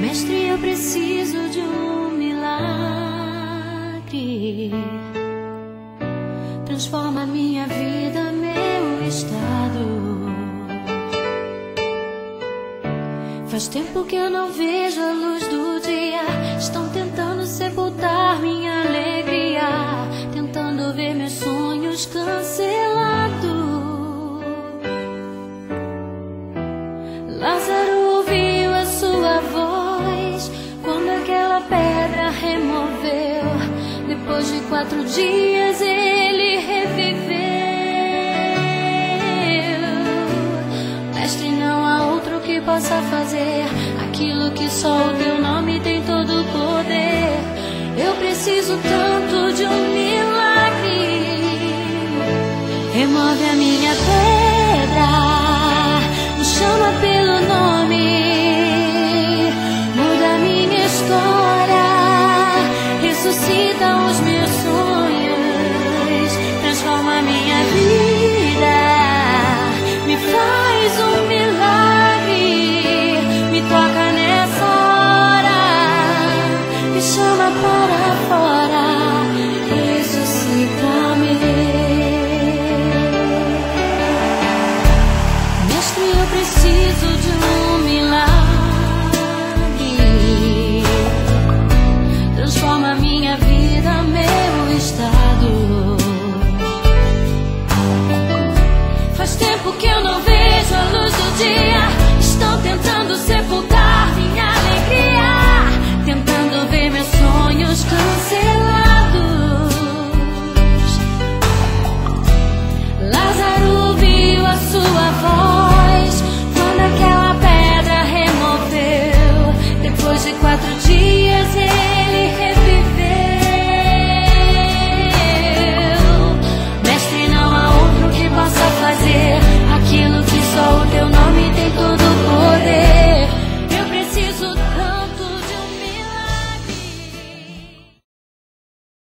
Mestre, eu preciso de um milagre. Transforma minha vida, meu estado. Faz tempo que eu não vejo a luz do dia. Estão tentando sepultar minha alegria, tentando ver meus sonhos cancelados. Lázaro ouviu a sua voz quando aquela pedra removeu. Depois de 4 dias ele reviveu. Mestre, não há outro que possa fazer aquilo que só o teu nome tem todo o poder. Eu preciso tanto de um milagre. Remove a minha pedra, me chama pelo nome, muda a minha história, ressuscita os meus sonhos, transforma a minha vida, me faz um milagre, me toca nessa hora, me chama para fora, ressuscita-me. Mestre, eu preciso de um